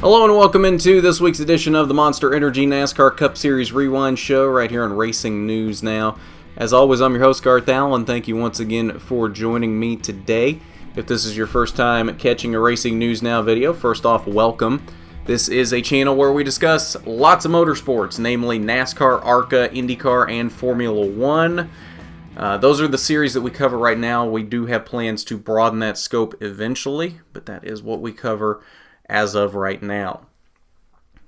Hello and welcome into this week's edition of the Monster Energy NASCAR Cup Series Rewind Show right here on Racing News Now. As always, I'm your host, Garth Allen. Thank you once again for joining me today. If this is your first time catching a Racing News Now video, first off, welcome. This is a channel where we discuss lots of motorsports, namely NASCAR, ARCA, IndyCar, and Formula One. Those are the series that we cover right now. We do have plans to broaden that scope eventually, but that is what we cover as of right now.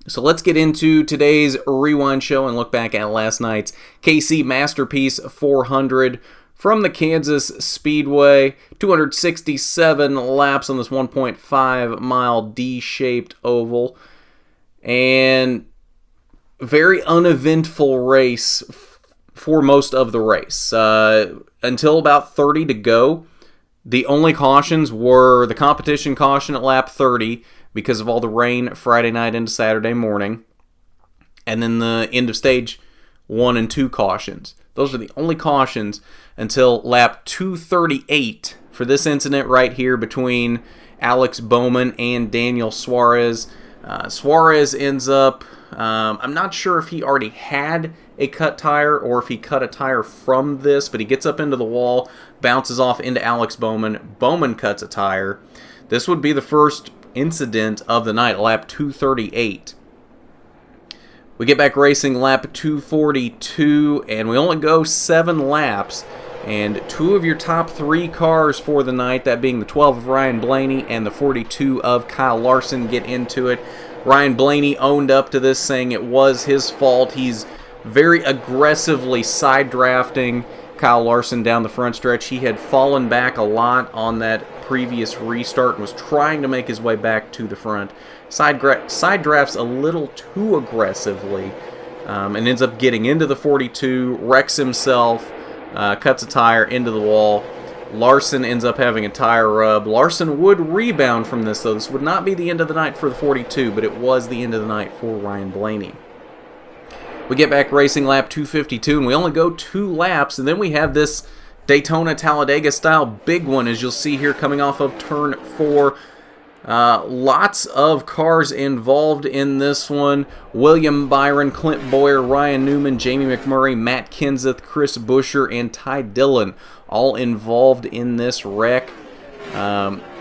So let's get into today's Rewind Show and look back at last night's KC Masterpiece 400 from the Kansas Speedway. 267 laps on this 1.5 mile D-shaped oval. And very uneventful race for most of the race. Until about 30 to go, the only cautions were the competition caution at lap 30 because of all the rain Friday night into Saturday morning, and then the end of stage 1 and 2 cautions. Those are the only cautions until lap 238 for this incident right here between Alex Bowman and Daniel Suarez. Suarez ends up, I'm not sure if he already had a cut tire or if he cut a tire from this, but he gets up into the wall, bounces off into Alex Bowman. Bowman cuts a tire. This would be the first incident of the night, lap 238. We get back racing lap 242, and we only go 7 laps. And 2 of your top 3 cars for the night, that being the 12 of Ryan Blaney and the 42 of Kyle Larson, get into it. Ryan Blaney owned up to this, saying it was his fault. He's very aggressively side drafting Kyle Larson down the front stretch. He had fallen back a lot on that previous restart and was trying to make his way back to the front. Side drafts a little too aggressively and ends up getting into the 42, wrecks himself, cuts a tire into the wall. Larson ends up having a tire rub. Larson would rebound from this, though. This would not be the end of the night for the 42, but it was the end of the night for Ryan Blaney. We get back racing lap 252, and we only go 2 laps, and then we have this Daytona-Talladega style big one, as you'll see here coming off of turn 4. Lots of cars involved in this one. William Byron, Clint Boyer, Ryan Newman, Jamie McMurray, Matt Kenseth, Chris Buescher, and Ty Dillon all involved in this wreck.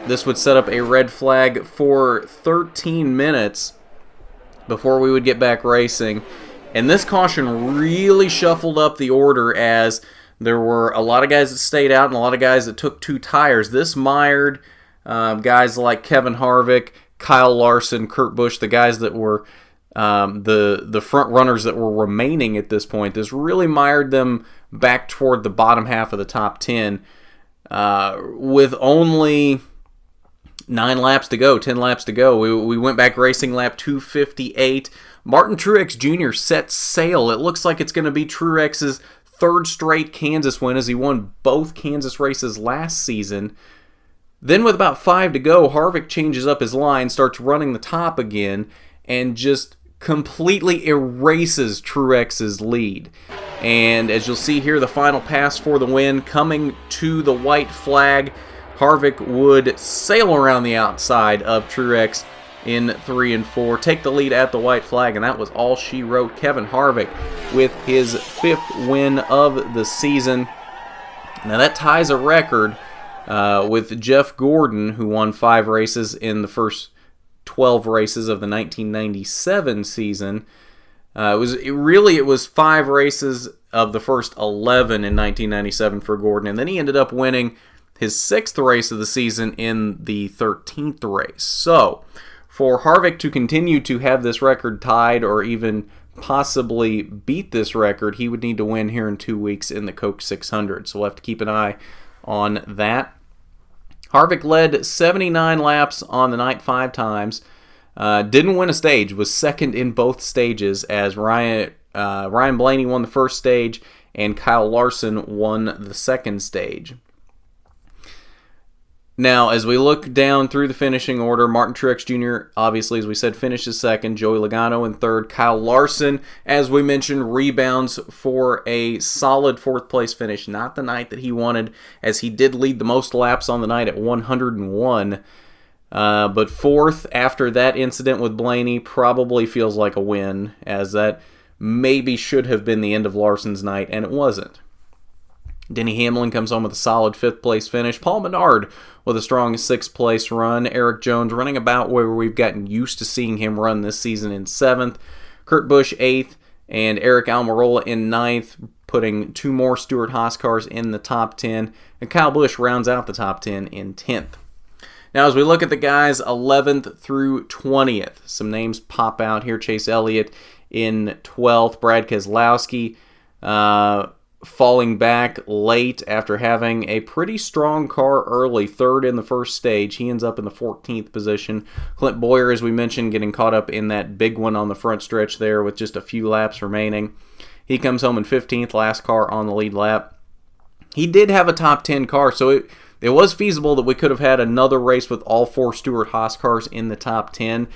This would set up a red flag for 13 minutes before we would get back racing. And this caution really shuffled up the order, as there were a lot of guys that stayed out and a lot of guys that took 2 tires. This mired guys like Kevin Harvick, Kyle Larson, Kurt Busch, the guys that were the front runners that were remaining at this point. This really mired them back toward the bottom half of the top 10 with only 9 laps to go, 10 laps to go. We went back racing lap 258. Martin Truex Jr. sets sail. It looks like it's going to be Truex's 3rd straight Kansas win, as he won both Kansas races last season. Then with about 5 to go, Harvick changes up his line, starts running the top again, and just completely erases Truex's lead. And as you'll see here, the final pass for the win, coming to the white flag, Harvick would sail around the outside of Truex in 3 and 4, take the lead at the white flag, and that was all she wrote. Kevin Harvick with his 5th win of the season. Now that ties a record with Jeff Gordon, who won 5 races in the first 12 races of the 1997 season. It was 5 races of the first 11 in 1997 for Gordon, and then he ended up winning his 6th race of the season in the 13th race. So for Harvick to continue to have this record tied or even possibly beat this record, he would need to win here in 2 weeks in the Coke 600. So we'll have to keep an eye on that. Harvick led 79 laps on the night 5 times. Didn't win a stage, was 2nd in both stages, as Ryan Blaney won the 1st stage and Kyle Larson won the 2nd stage. Now, as we look down through the finishing order, Martin Truex Jr., obviously, as we said, finishes 2nd. Joey Logano in 3rd. Kyle Larson, as we mentioned, rebounds for a solid 4th place finish. Not the night that he wanted, as he did lead the most laps on the night at 101. But fourth after that incident with Blaney probably feels like a win, as that maybe should have been the end of Larson's night, and it wasn't. Denny Hamlin comes home with a solid 5th place finish. Paul Menard with a strong 6th place run. Eric Jones running about where we've gotten used to seeing him run this season in 7th. Kurt Busch 8th, and Eric Almirola in 9th, putting 2 more Stewart-Haas cars in the top 10. And Kyle Busch rounds out the top 10 in 10th. Now, as we look at the guys 11th through 20th, some names pop out here. Chase Elliott in 12th. Brad Keselowski falling back late after having a pretty strong car early, 3rd in the first stage. He ends up in the 14th position. Clint Bowyer, as we mentioned, getting caught up in that big one on the front stretch there with just a few laps remaining. He comes home in 15th, last car on the lead lap. He did have a top 10 car, so it was feasible that we could have had another race with all 4 Stewart-Haas cars in the top 10,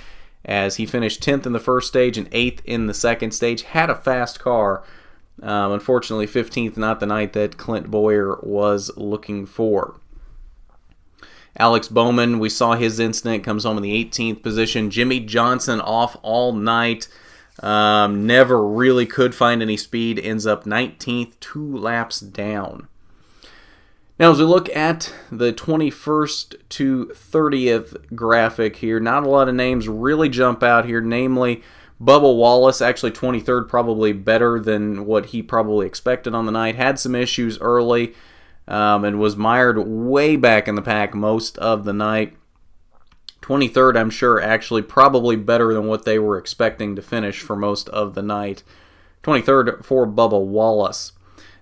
as he finished 10th in the first stage and 8th in the second stage. Had a fast car. Unfortunately, 15th, not the night that Clint Bowyer was looking for. Alex Bowman, we saw his incident, comes home in the 18th position. Jimmy Johnson off all night. Never really could find any speed. Ends up 19th, 2 laps down. Now, as we look at the 21st to 30th graphic here, not a lot of names really jump out here, namely Bubba Wallace, actually 23rd, probably better than what he probably expected on the night. Had some issues early and was mired way back in the pack most of the night. 23rd, I'm sure, actually probably better than what they were expecting to finish for most of the night. 23rd for Bubba Wallace.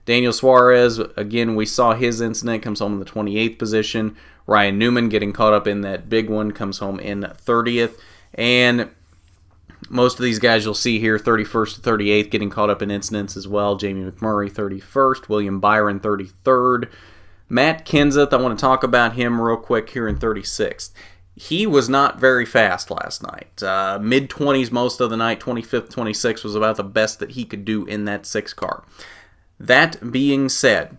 Daniel Suarez, again, we saw his incident, comes home in the 28th position. Ryan Newman getting caught up in that big one, comes home in 30th. And most of these guys you'll see here, 31st to 38th, getting caught up in incidents as well. Jamie McMurray, 31st. William Byron, 33rd. Matt Kenseth, I want to talk about him real quick here in 36th. He was not very fast last night. Mid-20s most of the night. 25th, 26th was about the best that he could do in that 6 car. That being said,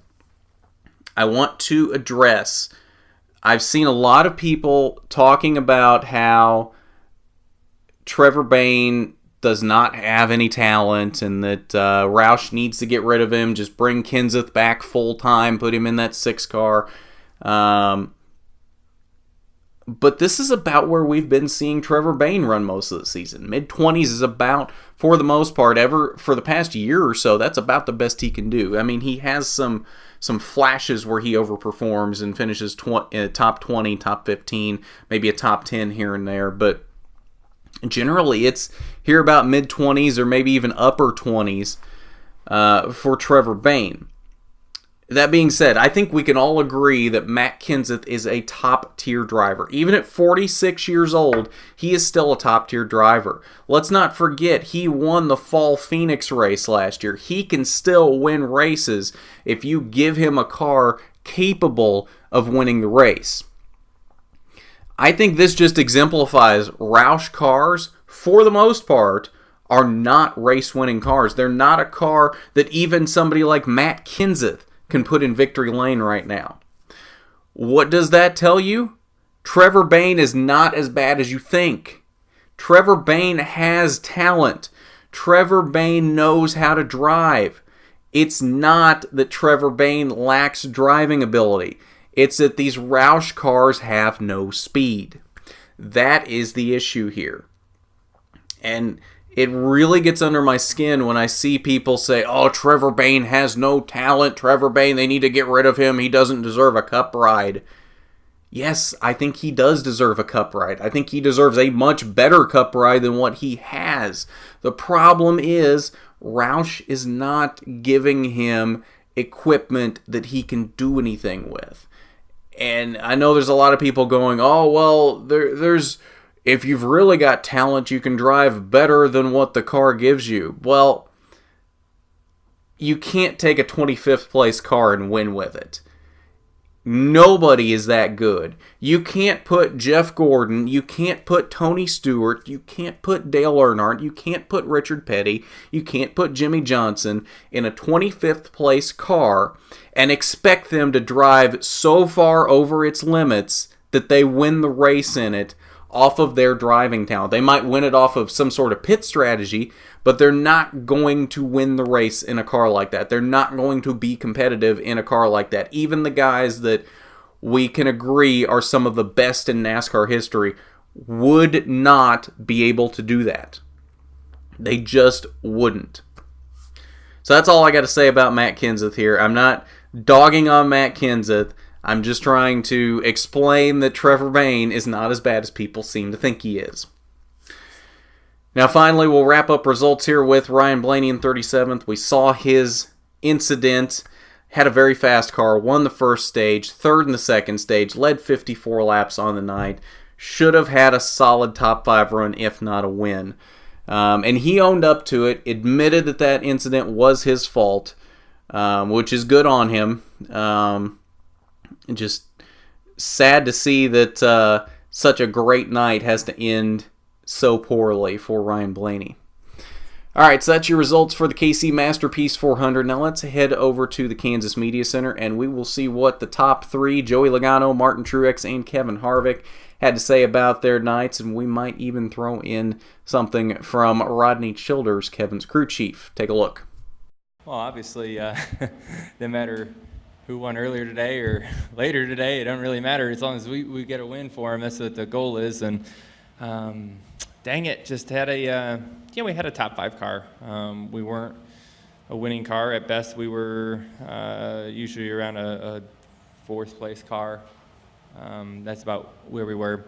I want to address, I've seen a lot of people talking about how Trevor Bayne does not have any talent and that Roush needs to get rid of him, just bring Kenseth back full-time, put him in that 6 car. But this is about where we've been seeing Trevor Bayne run most of the season. Mid-20s is about, for the most part, for the past year or so, that's about the best he can do. I mean, he has some flashes where he overperforms and finishes top 20, top 15, maybe a top 10 here and there, but generally it's here about mid-20s or maybe even upper 20s for Trevor Bayne. That being said, I think we can all agree that Matt Kenseth is a top-tier driver. Even at 46 years old, he is still a top-tier driver. Let's not forget, he won the Fall Phoenix race last year. He can still win races if you give him a car capable of winning the race. I think this just exemplifies Roush cars, for the most part, are not race-winning cars. They're not a car that even somebody like Matt Kenseth can put in victory lane right now. What does that tell you? Trevor Bayne is not as bad as you think. Trevor Bayne has talent. Trevor Bayne knows how to drive. It's not that Trevor Bayne lacks driving ability. It's that these Roush cars have no speed. That is the issue here. And it really gets under my skin when I see people say, oh, Trevor Bayne has no talent. Trevor Bayne, they need to get rid of him. He doesn't deserve a cup ride. Yes, I think he does deserve a cup ride. I think he deserves a much better cup ride than what he has. The problem is Roush is not giving him equipment that he can do anything with. And I know there's a lot of people going, oh, well, there's if you've really got talent, you can drive better than what the car gives you. Well, you can't take a 25th place car and win with it. Nobody is that good. You can't put Jeff Gordon, you can't put Tony Stewart, you can't put Dale Earnhardt, you can't put Richard Petty, you can't put Jimmy Johnson in a 25th place car and expect them to drive so far over its limits that they win the race in it off of their driving talent. They might win it off of some sort of pit strategy, but they're not going to win the race in a car like that. They're not going to be competitive in a car like that. Even the guys that we can agree are some of the best in NASCAR history would not be able to do that. They just wouldn't. So that's all I got to say about Matt Kenseth here. I'm not dogging on Matt Kenseth. I'm just trying to explain that Trevor Bayne is not as bad as people seem to think he is. Now finally, we'll wrap up results here with Ryan Blaney in 37th. We saw his incident. Had a very fast car, won the first stage, third in the second stage, led 54 laps on the night. Should have had a solid top 5 run, if not a win. And he owned up to it, admitted that that incident was his fault, which is good on him. Just sad to see that such a great night has to end so poorly for Ryan Blaney. All right, so that's your results for the KC Masterpiece 400. Now let's head over to the Kansas Media Center, and we will see what the top 3, Joey Logano, Martin Truex, and Kevin Harvick, had to say about their nights, and we might even throw in something from Rodney Childers, Kevin's crew chief. Take a look. Well, obviously, no matter who won earlier today or later today, it don't really matter as long as we get a win for him. That's what the goal is. And dang it, just had we had a top 5 car. We weren't a winning car. At best, we were usually around a 4th place car. That's about where we were.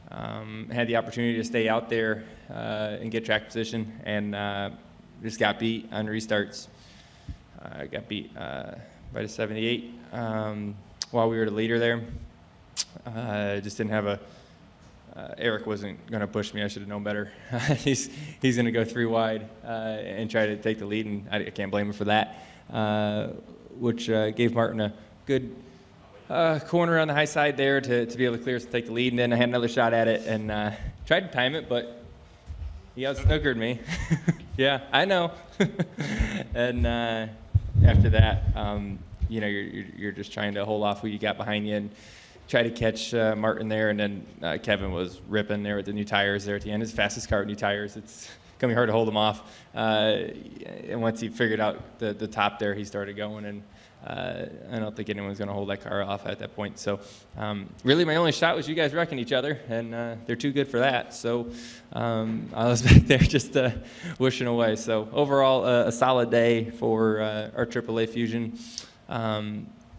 Had the opportunity to stay out there and get track position, and just got beat on restarts. Got beat by the 78 while we were the leader there. Just didn't have Eric wasn't going to push me. I should have known better. He's going to go 3 wide and try to take the lead, and I can't blame him for that, which gave Martin a good corner on the high side there to be able to clear us and take the lead. And then I had another shot at it and tried to time it, but he out-snookered me. Yeah, I know. And after that, you're just trying to hold off who you got behind you and try to catch Martin there. And then Kevin was ripping there with the new tires there at the end. His fastest car with new tires. It's going to be hard to hold him off. And once he figured out the top there, he started going. And I don't think anyone's going to hold that car off at that point. So really my only shot was you guys wrecking each other, and they're too good for that. So I was back there just wishing away. So overall, a solid day for our AAA Fusion.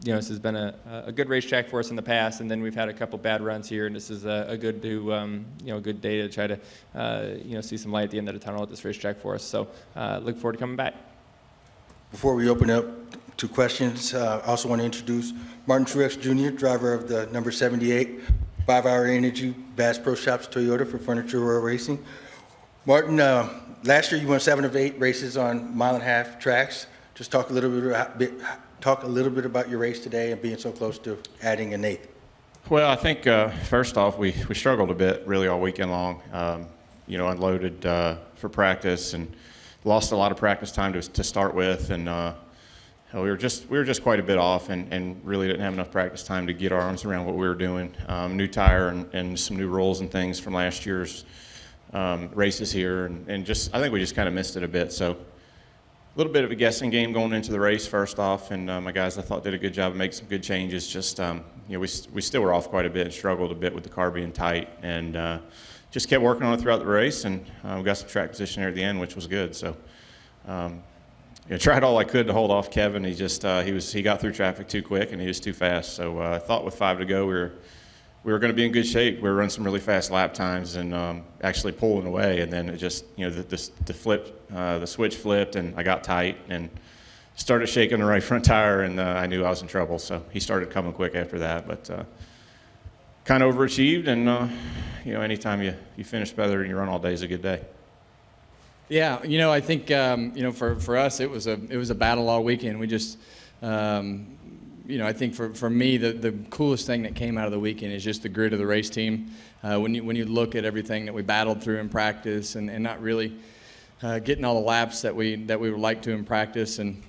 This has been a good racetrack for us in the past, and then we've had a couple bad runs here, and this is a good good day to try to see some light at the end of the tunnel at this racetrack for us. So look forward to coming back. Before we open up to questions, I also want to introduce Martin Truex Jr., driver of the number 78 5-Hour Energy Bass Pro Shops Toyota for Furniture Royal Racing. Martin, last year you won 7 of 8 races on mile-and-a-half tracks. Just talk a little bit about your race today and being so close to adding an 8th. Well, I think first off, we struggled a bit really all weekend long. Unloaded for practice and lost a lot of practice time to start with, and we were just quite a bit off, and really didn't have enough practice time to get our arms around what we were doing. New tire and some new rules and things from last year's races here, and I think we just kind of missed it a bit. So a little bit of a guessing game going into the race first off, and my guys I thought did a good job of making some good changes. Just we still were off quite a bit and struggled a bit with the car being tight, and just kept working on it throughout the race, and we got some track position there at the end, which was good. So tried all I could to hold off Kevin. He got through traffic too quick, and he was too fast. So I thought with 5 to go we were going to be in good shape. We were running some really fast lap times and actually pulling away, and then it just the switch flipped, and I got tight and started shaking the right front tire, and I knew I was in trouble. So he started coming quick after that, but kind of overachieved, and anytime you finish better and you run all day is a good day. Yeah, I think for us it was a battle all weekend. We just I think for me the coolest thing that came out of the weekend is just the grit of the race team. When you look at everything that we battled through in practice and not really getting all the laps that we would like to in practice, and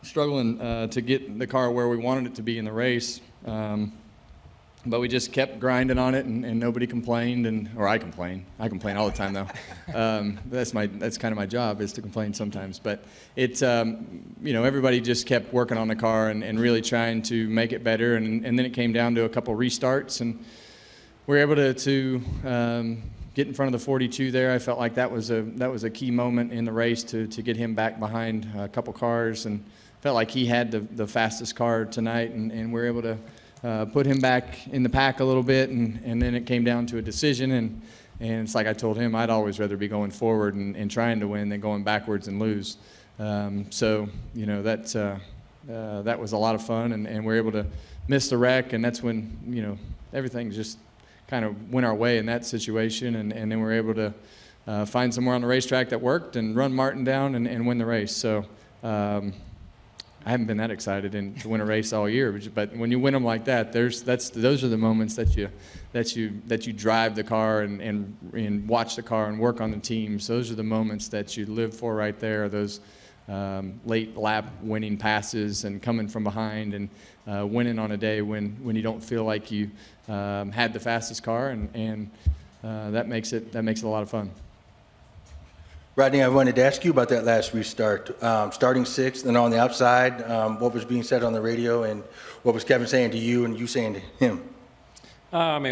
struggling to get the car where we wanted it to be in the race. but we just kept grinding on it, and nobody complained, or I complain. I complain all the time, though. That's kind of my job, is to complain sometimes. But it's, everybody just kept working on the car and really trying to make it better. And then it came down to a couple restarts, and we were able to get in front of the 42 there. I felt like that was a key moment in the race to get him back behind a couple cars, and felt like he had the fastest car tonight, and we were able to put him back in the pack a little bit, and then it came down to a decision, and it's like I told him, I'd always rather be going forward and trying to win than going backwards and lose. So that was a lot of fun, and we were able to miss the wreck, and that's when everything just kind of went our way in that situation, and then we were able to find somewhere on the racetrack that worked and run Martin down and win the race. So I haven't been that excited to win a race all year, but when you win them like that, those are the moments that you drive the car and watch the car and work on the teams. Those are the moments that you live for right there. Those late lap winning passes and coming from behind and winning on a day when you don't feel like you had the fastest car, and that makes it a lot of fun. Rodney, I wanted to ask you about that last restart. Starting sixth and on the outside, what was being said on the radio, and what was Kevin saying to you and you saying to him?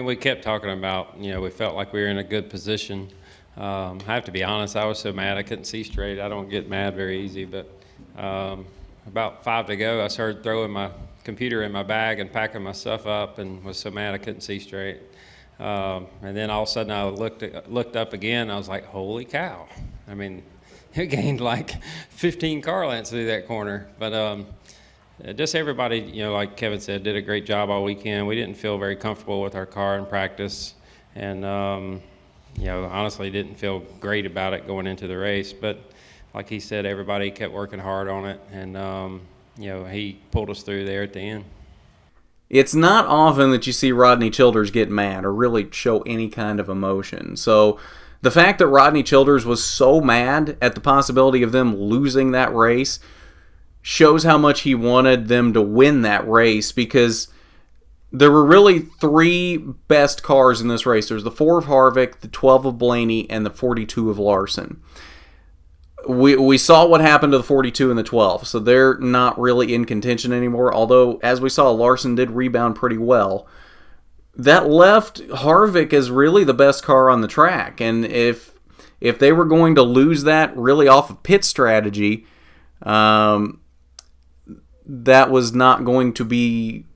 We kept talking about, we felt like we were in a good position. I have to be honest, I was so mad I couldn't see straight. I don't get mad very easy, but about 5 to go, I started throwing my computer in my bag and packing my stuff up, and was so mad I couldn't see straight. And then all of a sudden I looked up again. I was like, holy cow. It gained like 15 car lengths through that corner. But just everybody, like Kevin said, did a great job all weekend. We didn't feel very comfortable with our car in practice. And, honestly didn't feel great about it going into the race. But like he said, everybody kept working hard on it. And, he pulled us through there at the end. It's not often that you see Rodney Childers get mad or really show any kind of emotion. So the fact that Rodney Childers was so mad at the possibility of them losing that race shows how much he wanted them to win that race, because there were really 3 best cars in this race. There's the 4 of Harvick, the 12 of Blaney, and the 42 of Larson. We saw what happened to the 42 and the 12, so they're not really in contention anymore, although, as we saw, Larson did rebound pretty well. That left Harvick as really the best car on the track, and if they were going to lose that really off of pit strategy, that was not going to be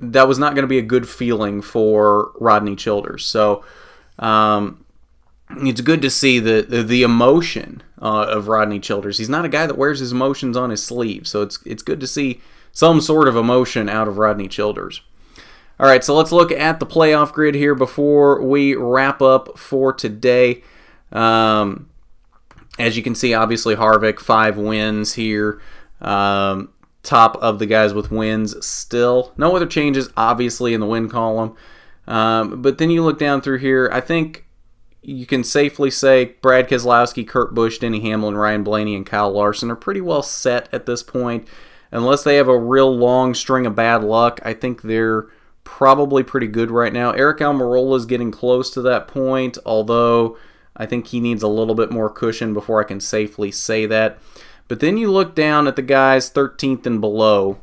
a good feeling for Rodney Childers. So it's good to see the emotion of Rodney Childers. He's not a guy that wears his emotions on his sleeve, so it's good to see some sort of emotion out of Rodney Childers. All right, so let's look at the playoff grid here before we wrap up for today. As you can see, obviously Harvick, 5 wins here. Top of the guys with wins still. No other changes, obviously, in the win column. But then you look down through here, I think you can safely say Brad Keselowski, Kurt Busch, Denny Hamlin, Ryan Blaney, and Kyle Larson are pretty well set at this point. Unless they have a real long string of bad luck, I think they're probably pretty good right now. Eric Almirola is getting close to that point, although I think he needs a little bit more cushion before I can safely say that. But then you look down at the guys 13th and below,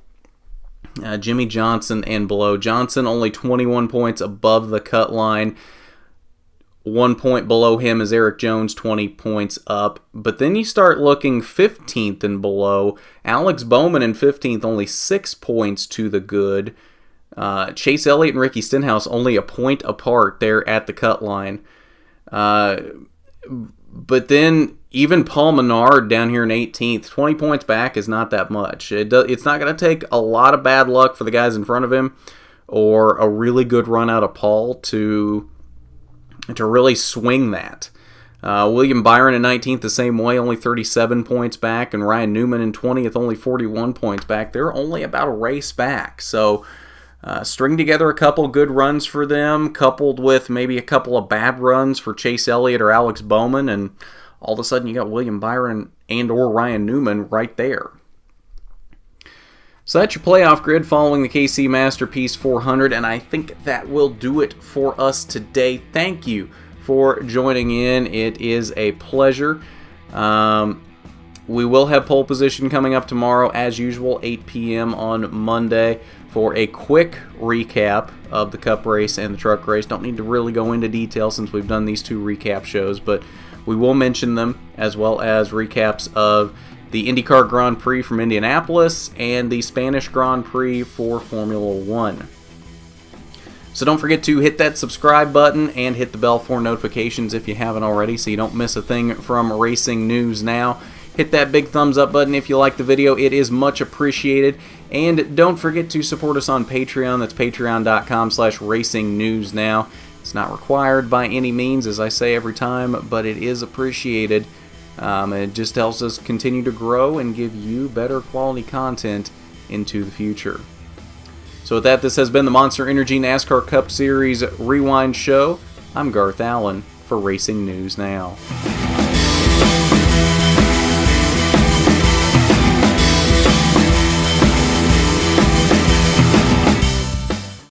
Jimmy Johnson and below. Johnson only 21 points above the cut line. 1 point below him is Eric Jones, 20 points up. But then you start looking 15th and below. Alex Bowman in 15th, only 6 points to the good. Chase Elliott and Ricky Stenhouse only a point apart there at the cut line. But then even Paul Menard down here in 18th, 20 points back is not that much. It's not going to take a lot of bad luck for the guys in front of him or a really good run out of Paul to really swing that. William Byron in 19th the same way, only 37 points back, and Ryan Newman in 20th, only 41 points back. They're only about a race back. So string together a couple good runs for them, coupled with maybe a couple of bad runs for Chase Elliott or Alex Bowman, and all of a sudden you got William Byron and or Ryan Newman right there. So that's your playoff grid following the KC Masterpiece 400, and I think that will do it for us today. Thank you for joining in. It is a pleasure. We will have pole position coming up tomorrow, as usual, 8 p.m. on Monday, for a quick recap of the Cup race and the truck race. Don't need to really go into detail since we've done these 2 recap shows, but we will mention them, as well as recaps of the IndyCar Grand Prix from Indianapolis and the Spanish Grand Prix for Formula One. So don't forget to hit that subscribe button and hit the bell for notifications if you haven't already, so you don't miss a thing from Racing News Now. Hit that big thumbs up button if you like the video. It is much appreciated. And don't forget to support us on Patreon. That's patreon.com/racingnewsnow. It's not required by any means, as I say every time, but it is appreciated. It just helps us continue to grow and give you better quality content into the future. So with that, this has been the Monster Energy NASCAR Cup Series Rewind Show. I'm Garth Allen for Racing News Now.